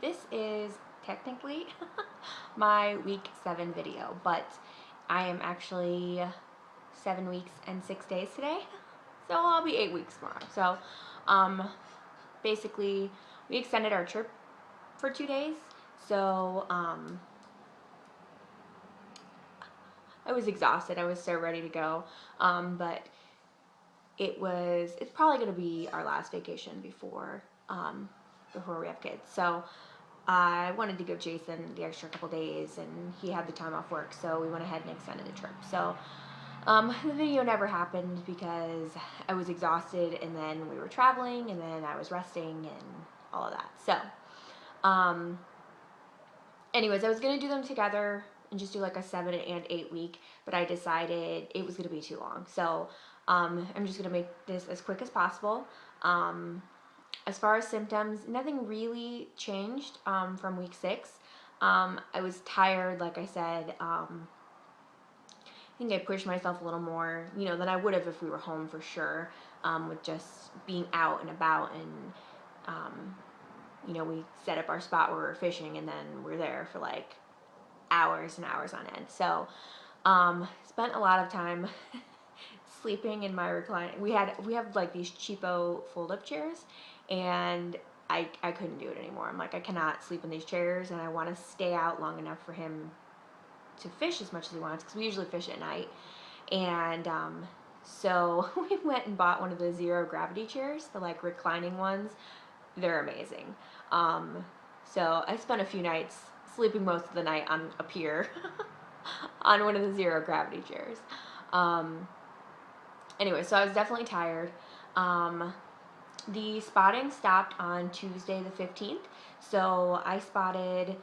this is technically my week 7 video, but I am actually 7 weeks and 6 days today, so I'll be 8 weeks tomorrow. So basically we extended our trip for 2 days, so I was exhausted. I was so ready to go, but it's probably going to be our last vacation before we have kids. So I wanted to give Jason the extra couple days, and he had the time off work, so we went ahead and extended the trip. So the video never happened because I was exhausted, and then we were traveling, and then I was resting, and all of that. So anyways, I was going to do them together and just do like a 7 and 8 week, but I decided it was going to be too long. So I'm just going to make this as quick as possible. As far as symptoms, nothing really changed from week 6. I was tired, like I said. I think I pushed myself a little more, than I would have if we were home for sure, with just being out and about, and we set up our spot where we were fishing, and then we're there for like hours and hours on end. So spent a lot of time sleeping in my recliner. We have like these cheapo fold-up chairs, and I couldn't do it anymore. I'm like, I cannot sleep in these chairs, and I want to stay out long enough for him to fish as much as he wants, because we usually fish at night. And so we went and bought one of the zero gravity chairs, the like reclining ones. They're amazing. So I spent a few nights sleeping most of the night on a pier on one of the zero gravity chairs. Anyway, so I was definitely tired. The spotting stopped on Tuesday the 15th. So I spotted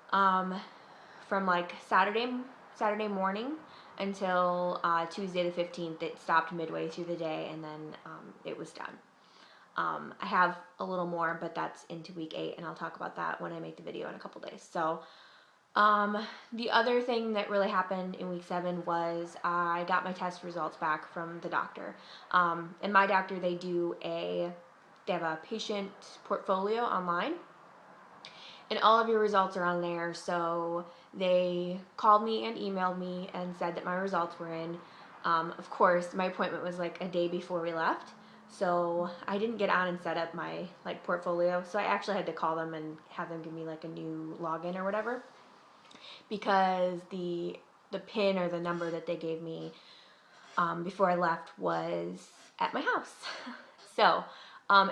from like Saturday morning until Tuesday the 15th. It stopped midway through the day, and then it was done. I have a little more, but that's into week 8, and I'll talk about that when I make the video in a couple days. So the other thing that really happened in week 7 was I got my test results back from the doctor. And my doctor, they have a patient portfolio online, and all of your results are on there. So they called me and emailed me and said that my results were in. Of course, my appointment was like a day before we left, so I didn't get on and set up my like portfolio. So I actually had to call them and have them give me like a new login or whatever, because the PIN or the number that they gave me before I left was at my house. So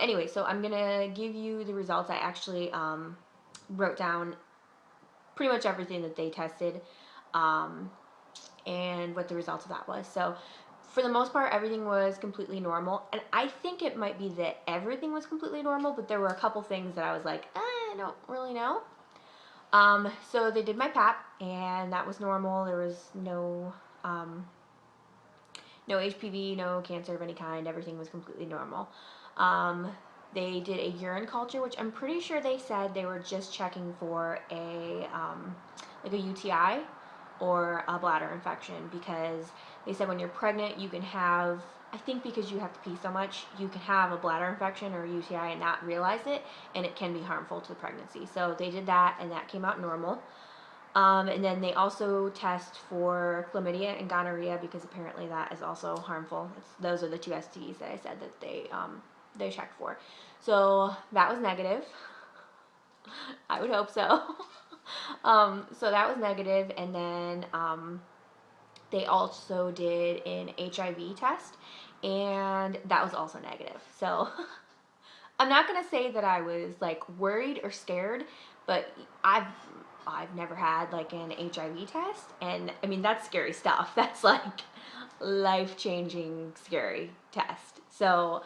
anyway, so I'm gonna give you the results. I actually wrote down pretty much everything that they tested and what the results of that was. So for the most part, everything was completely normal, and I think it might be that everything was completely normal, but there were a couple things that I was like, I don't really know. So they did my pap, and that was normal. There was no HPV, no cancer of any kind. Everything was completely normal. They did a urine culture, which I'm pretty sure they said they were just checking for like a UTI or a bladder infection, because they said when you're pregnant, you can have, I think because you have to pee so much, you can have a bladder infection or a UTI and not realize it, and it can be harmful to the pregnancy. So they did that, and that came out normal. And then they also test for chlamydia and gonorrhoeae, because apparently that is also harmful. Those are the 2 STDs that I said that they checked for. So that was negative. I would hope so. So that was negative, and then they also did an HIV test, and that was also negative. So I'm not gonna say that I was like worried or scared, but I've never had like an HIV test, and I mean, that's scary stuff. That's like life-changing scary test. So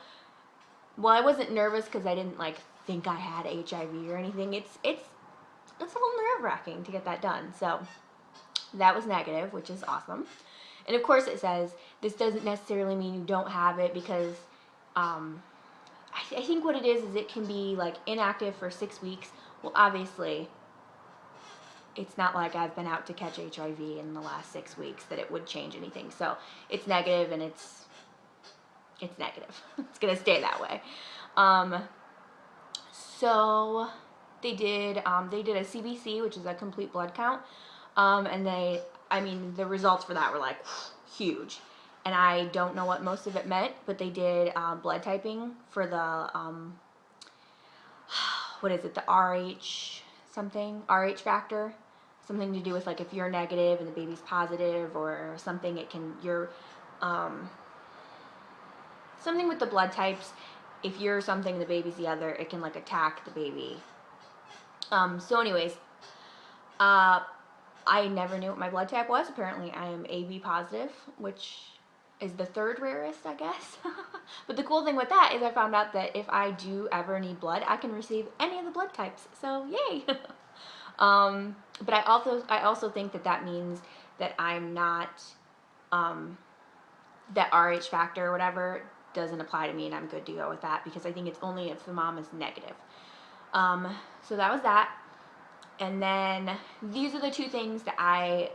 well, I wasn't nervous because I didn't like think I had HIV or anything. It's a little nerve-wracking to get that done. So that was negative, which is awesome. And of course it says this doesn't necessarily mean you don't have it, because I think what it is it can be like inactive for 6 weeks. Well, obviously it's not like I've been out to catch HIV in the last 6 weeks that it would change anything. So it's negative, and it's negative. It's gonna stay that way. So they did a CBC, which is a complete blood count, and the results for that were like huge. And I don't know what most of it meant, but they did blood typing for the what is it, the RH factor, something to do with like if you're negative and the baby's positive or something. Something with the blood types. If you're something and the baby's the other, it can like attack the baby. So anyways, I never knew what my blood type was. Apparently I am AB positive, which is the third rarest, I guess. But the cool thing with that is I found out that if I do ever need blood, I can receive any of the blood types. So yay. But I also think that means that I'm not, that RH factor or whatever doesn't apply to me, and I'm good to go with that, because I think it's only if the mom is negative. So that was that. And then these are the two things that I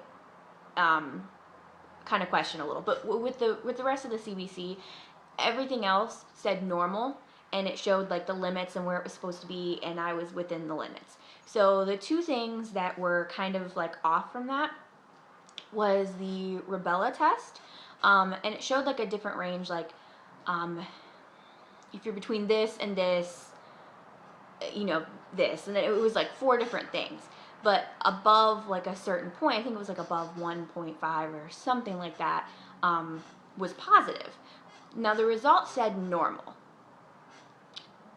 kind of question a little. But with the rest of the CBC, everything else said normal, and it showed like the limits and where it was supposed to be, and I was within the limits. So the two things that were kind of like off from that was the Rubella test, and it showed like a different range, like if you're between this and this, this, and then it was like 4 different things. But above like a certain point, I think it was like above 1.5 or something like that, was positive. Now the result said normal,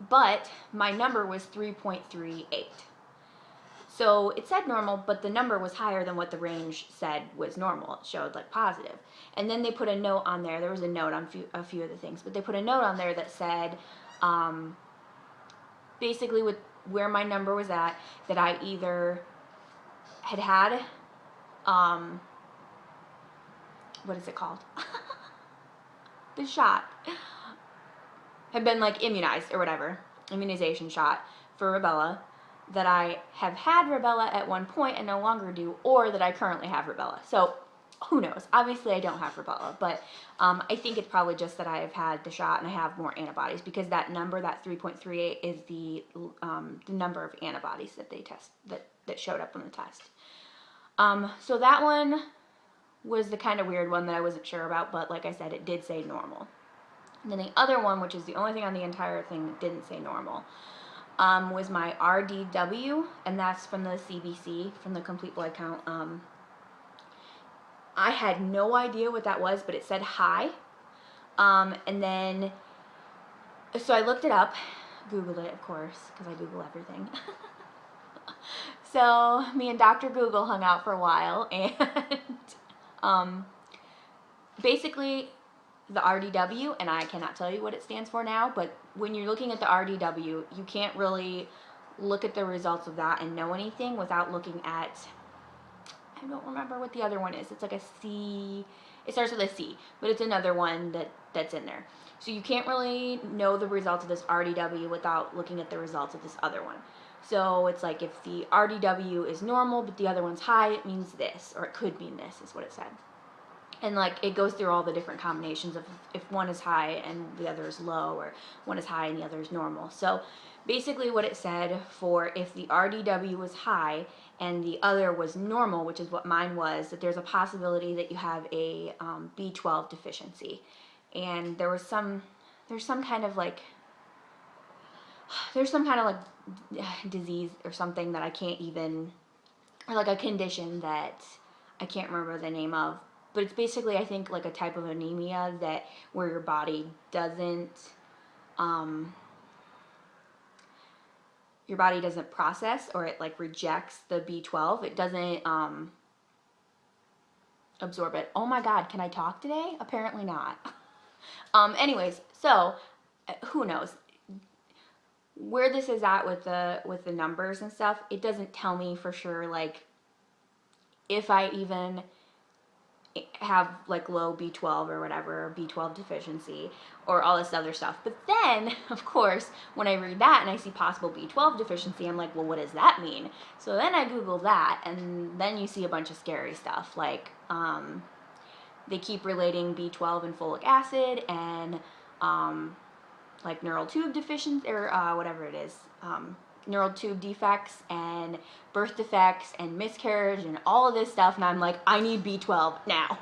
but my number was 3.38. So it said normal, but the number was higher than what the range said was normal. It showed like positive. And then they put a note on there. There was a note on a few of the things, but they put a note on there that said, basically with where my number was at, that I either had what is it called? The shot. Had been like immunized or whatever, immunization shot for rubella, that I have had rubella at one point and no longer do, or that I currently have rubella. So who knows? Obviously I don't have rubella, but I think it's probably just that I have had the shot and I have more antibodies, because that number, that 3.38, is the number of antibodies that they test, that showed up on the test. So that one was the kind of weird one that I wasn't sure about, but like I said, it did say normal. And then the other one, which is the only thing on the entire thing that didn't say normal, was my RDW, and that's from the CBC, from the complete blood count. I had no idea what that was, but it said high. And then, so I looked it up, Googled it, of course, because I Google everything. So me and Dr. Google hung out for a while, and basically the RDW, and I cannot tell you what it stands for now, but when you're looking at the RDW, you can't really look at the results of that and know anything without looking at, I don't remember what the other one is. It's like a C, it starts with a C, but it's another one that's in there. So you can't really know the results of this RDW without looking at the results of this other one. So it's like if the RDW is normal, but the other one's high, it means this, or it could mean this, is what it said. And like it goes through all the different combinations of if one is high and the other is low, or one is high and the other is normal. So basically what it said for if the RDW was high and the other was normal, which is what mine was, that there's a possibility that you have a B12 deficiency. And there's some kind of like disease or something that I can't even, or like a condition that I can't remember the name of. But it's basically, I think, like a type of anemia that where your body doesn't process, or it like rejects the B12. It doesn't absorb it. Oh my God, can I talk today? Apparently not. Anyways, so who knows where this is at with the numbers and stuff. It doesn't tell me for sure, like if I even have like low B12 or whatever, or B12 deficiency, or all this other stuff. But then, of course, when I read that and I see possible B12 deficiency, I'm like, well, what does that mean? So then I Google that, and then you see a bunch of scary stuff, like they keep relating B12 and folic acid, and like neural tube deficiency, or whatever it is, neural tube defects and birth defects and miscarriage and all of this stuff, and I'm like, I need B12 now.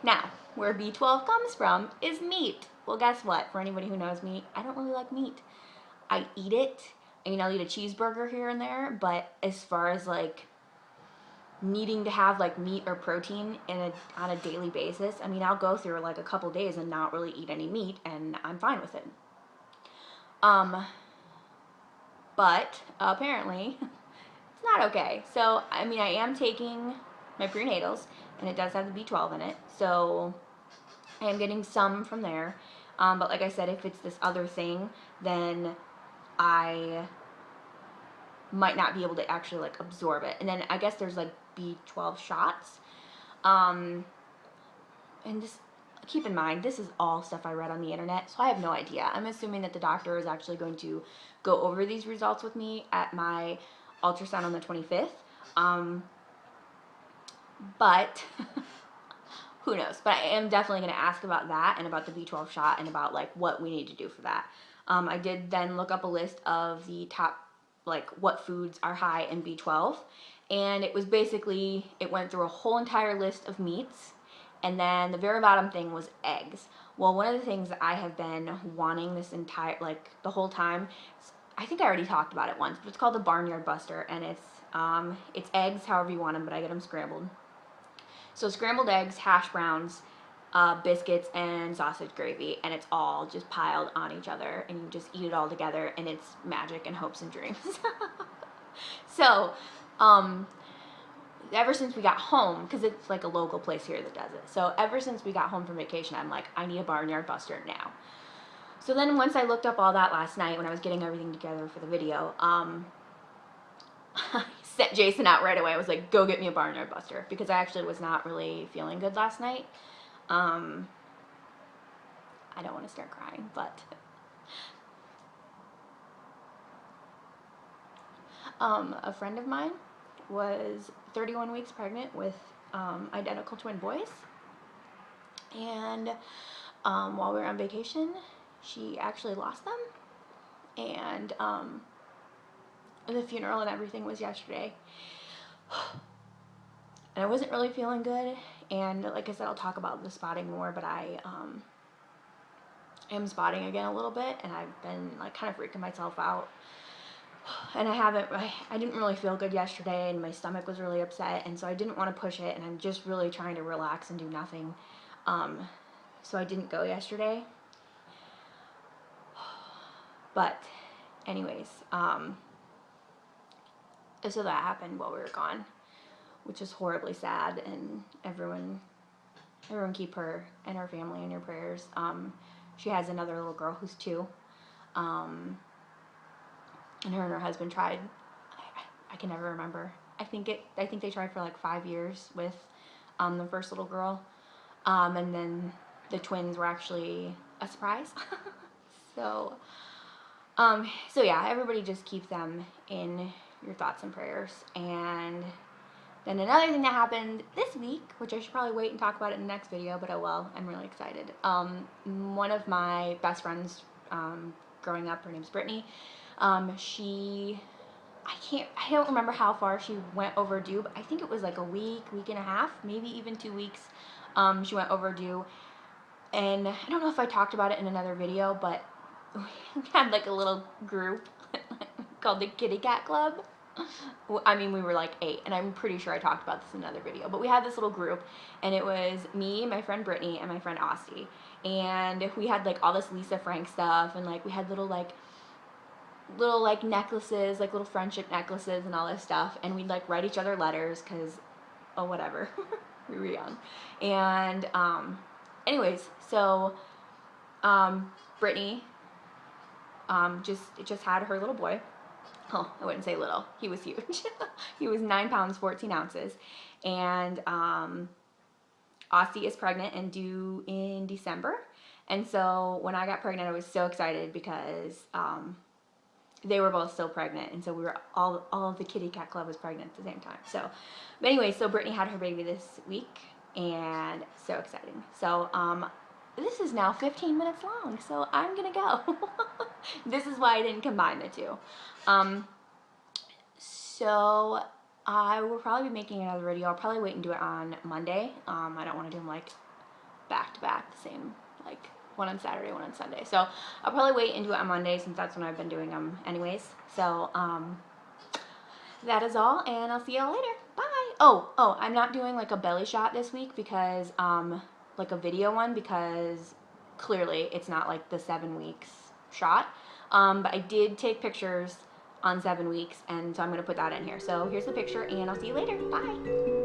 Now, where B12 comes from is meat. Well, guess what? For anybody who knows me, I don't really like meat. I eat it. I mean, I'll eat a cheeseburger here and there, but as far as like needing to have like meat or protein on a daily basis, I mean, I'll go through like a couple days and not really eat any meat, and I'm fine with it. But apparently it's not okay. So, I mean, I am taking my prenatals, and it does have the B12 in it, so I am getting some from there. But like I said, if it's this other thing, then I might not be able to actually like absorb it. And then I guess there's like B12 shots. And just keep in mind, this is all stuff I read on the internet, so I have no idea. I'm assuming that the doctor is actually going to go over these results with me at my ultrasound on the 25th. But who knows? But I am definitely going to ask about that and about the B12 shot and about like what we need to do for that. I did then look up a list of the top, like what foods are high in B12, and it was basically, it went through a whole entire list of meats, and then the very bottom thing was eggs. Well, one of the things that I have been wanting this entire, like the whole time, I think I already talked about it once, but it's called the Barnyard Buster, and it's eggs however you want them, but I get them scrambled. So scrambled eggs, hash browns, biscuits, and sausage gravy, and it's all just piled on each other, and you just eat it all together, and it's magic and hopes and dreams. So, ever since we got home, because it's like a local place here that does it, so ever since we got home from vacation, I'm like, I need a Barnyard Buster now. So then once I looked up all that last night when I was getting everything together for the video, I sent Jason out right away. I was like, go get me a Barnyard Buster, because I actually was not really feeling good last night. I don't want to start crying, but a friend of mine was 31 weeks pregnant with identical twin boys, and while we were on vacation, she actually lost them, and the funeral and everything was yesterday, and I wasn't really feeling good. And like I said, I'll talk about the spotting more, but I am spotting again a little bit, and I've been like kind of freaking myself out, and I didn't really feel good yesterday, and my stomach was really upset, and so I didn't want to push it, and I'm just really trying to relax and do nothing, so I didn't go yesterday. But anyways, so that happened while we were gone, which is horribly sad, and everyone keep her and her family in your prayers. She has another little girl who's 2, and her and her husband tried, I can never remember, I think they tried for like 5 years with the first little girl, and then the twins were actually a surprise. So yeah, everybody just keep them in your thoughts and prayers. And then another thing that happened this week, which I should probably wait and talk about it in the next video, but oh well, I'm really excited. One of my best friends growing up, her name's Brittany, I don't remember how far she went overdue, but I think it was like a week and a half, maybe even 2 weeks. She went overdue, and I don't know if I talked about it in another video, but we had like a little group called the Kitty Cat Club. I mean, we were like 8, and I'm pretty sure I talked about this in another video, but we had this little group, and it was me, my friend Brittany, and my friend Ostie, and we had like all this Lisa Frank stuff, and like we had little necklaces, like little friendship necklaces and all this stuff, and we'd like write each other letters, because, oh, whatever, we were young. And anyways, so Brittany just had her little boy. Oh, I wouldn't say little. He was huge. He was 9 pounds, 14 ounces. And Ossie is pregnant and due in December. And so when I got pregnant, I was so excited because they were both still pregnant. And so we were all of the Kitty Cat Club was pregnant at the same time. So, but anyway, so Brittany had her baby this week, and so exciting. So this is now 15 minutes long, so I'm gonna go. this is why I didn't combine the two. So I will probably be making another video. I'll probably wait and do it on Monday. I don't want to do them like back to back, the same, like one on Saturday, one on Sunday. So I'll probably wait and do it on Monday since that's when I've been doing them anyways. So that is all, and I'll see y'all later. Bye. Oh, I'm not doing like a belly shot this week because like a video one, because clearly it's not like the 7 weeks shot. But I did take pictures on 7 weeks, and so I'm going to put that in here. So here's the picture, and I'll see you later. Bye.